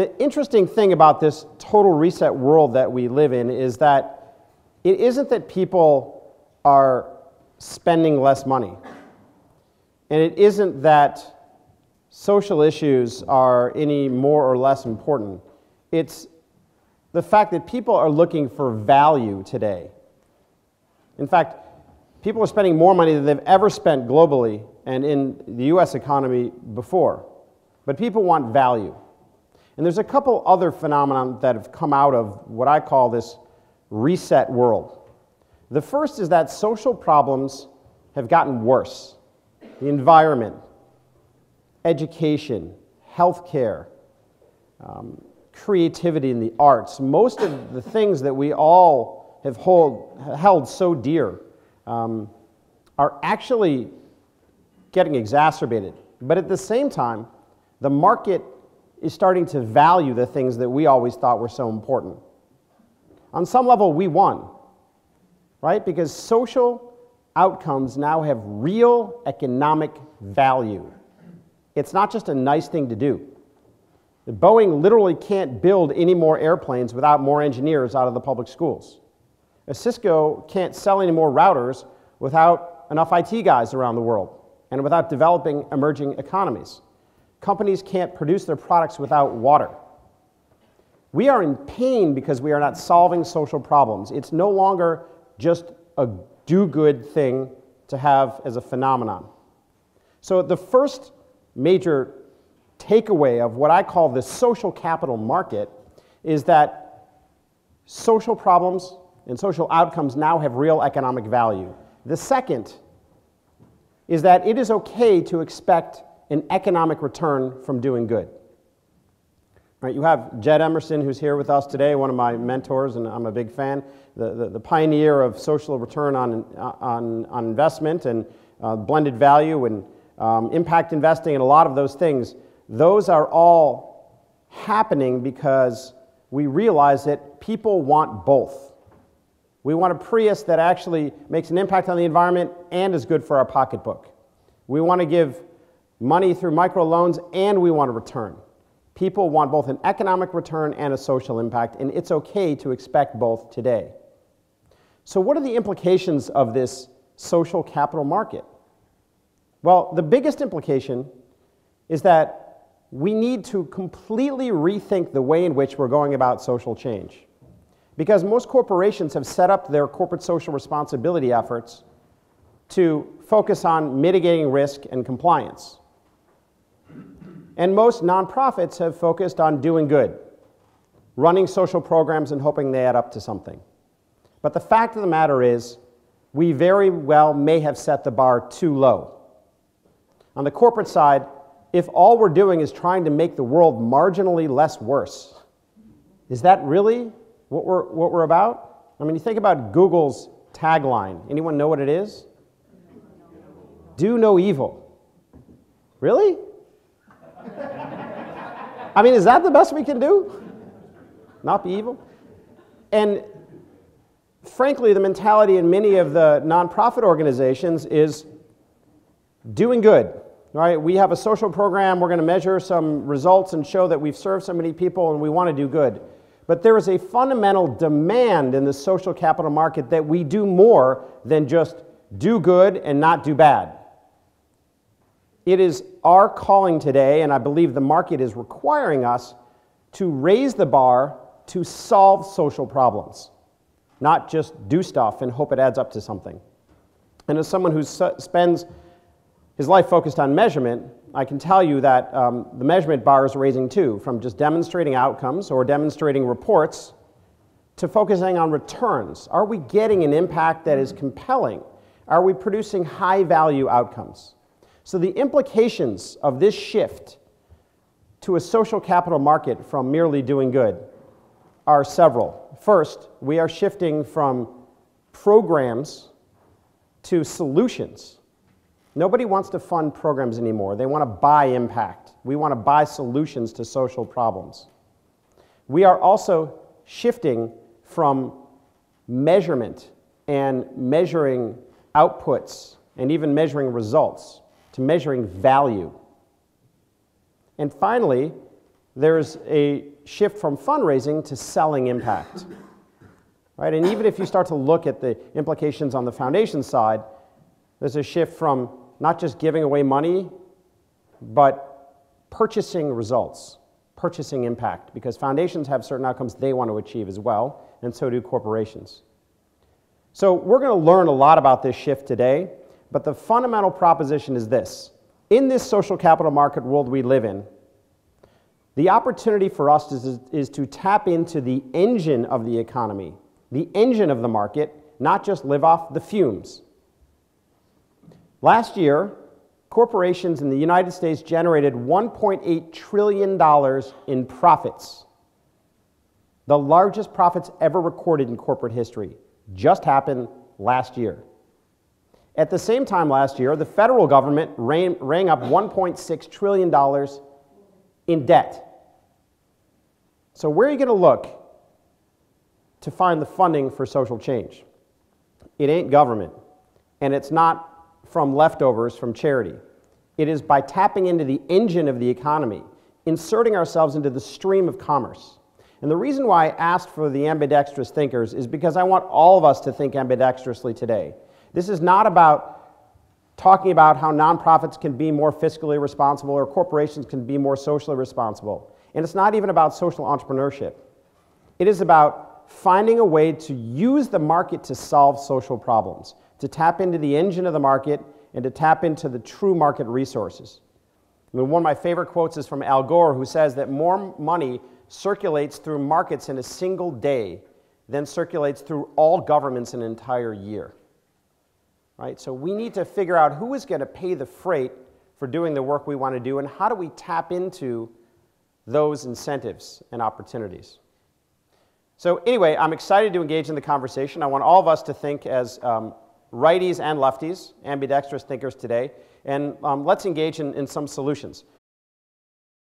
The interesting thing about this total reset world that we live in is that it isn't that people are spending less money. And it isn't that social issues are any more or less important. It's the fact that people are looking for value today. In fact, people are spending more money than they've ever spent globally and in the US economy before. But people want value. And there's a couple other phenomena that have come out of what I call this reset world. The first is that social problems have gotten worse. The environment, education, healthcare, creativity in the arts, most of the things that we all have held so dear are actually getting exacerbated. But at the same time, the market is starting to value the things that we always thought were so important. On some level, we won, right? Because social outcomes now have real economic value. It's not just a nice thing to do. Boeing literally can't build any more airplanes without more engineers out of the public schools. Cisco can't sell any more routers without enough IT guys around the world and without developing emerging economies. Companies can't produce their products without water. We are in pain because we are not solving social problems. It's no longer just a do-good thing to have as a phenomenon. So the first major takeaway of what I call the social capital market is that social problems and social outcomes now have real economic value. The second is that it is okay to expect an economic return from doing good. Right, you have Jed Emerson, who's here with us today, one of my mentors, and I'm a big fan, the pioneer of social return on investment and blended value and impact investing and a lot of those things. Those are all happening because we realize that people want both. We want a Prius that actually makes an impact on the environment and is good for our pocketbook. We want to give money through microloans and we want a return. People want both an economic return and a social impact, and it's okay to expect both today. So what are the implications of this social capital market? Well, the biggest implication is that we need to completely rethink the way in which we're going about social change. Because most corporations have set up their corporate social responsibility efforts to focus on mitigating risk and compliance. And most nonprofits have focused on doing good, running social programs and hoping they add up to something. But the fact of the matter is, we very well may have set the bar too low. On the corporate side, if all we're doing is trying to make the world marginally less worse, is that really what we're about? I mean, you think about Google's tagline. Anyone know what it is? Do no evil. Really? I mean, is that the best we can do? Not be evil? And frankly, the mentality in many of the nonprofit organizations is doing good. Right? We have a social program, we're going to measure some results and show that we've served so many people and we want to do good. But there is a fundamental demand in the social capital market that we do more than just do good and not do bad. It is our calling today, and I believe the market is requiring us to raise the bar to solve social problems, not just do stuff and hope it adds up to something. And as someone who spends his life focused on measurement, I can tell you that the measurement bar is raising too, from just demonstrating outcomes or demonstrating reports to focusing on returns. Are we getting an impact that is compelling? Are we producing high-value outcomes? So the implications of this shift to a social capital market from merely doing good are several. First, we are shifting from programs to solutions. Nobody wants to fund programs anymore. They want to buy impact. We want to buy solutions to social problems. We are also shifting from measurement and measuring outputs and even measuring results to measuring value. And finally, there's a shift from fundraising to selling impact. Right? And even if you start to look at the implications on the foundation side, there's a shift from not just giving away money, but purchasing results, purchasing impact, because foundations have certain outcomes they want to achieve as well, and so do corporations. So we're going to learn a lot about this shift today, but the fundamental proposition is this. In this social capital market world we live in, the opportunity for us is to tap into the engine of the economy, the engine of the market, not just live off the fumes. Last year, corporations in the United States generated $1.8 trillion in profits. The largest profits ever recorded in corporate history just happened last year. At the same time last year, the federal government rang up $1.6 trillion in debt. So where are you going to look to find the funding for social change? It ain't government, and it's not from leftovers from charity. It is by tapping into the engine of the economy, inserting ourselves into the stream of commerce. And the reason why I asked for the ambidextrous thinkers is because I want all of us to think ambidextrously today. This is not about talking about how nonprofits can be more fiscally responsible or corporations can be more socially responsible. And it's not even about social entrepreneurship. It is about finding a way to use the market to solve social problems, to tap into the engine of the market and to tap into the true market resources. I mean, one of my favorite quotes is from Al Gore, who says that more money circulates through markets in a single day than circulates through all governments in an entire year. Right? So we need to figure out who is going to pay the freight for doing the work we want to do, and how do we tap into those incentives and opportunities. So anyway, I'm excited to engage in the conversation. I want all of us to think as righties and lefties, ambidextrous thinkers today, and let's engage in some solutions.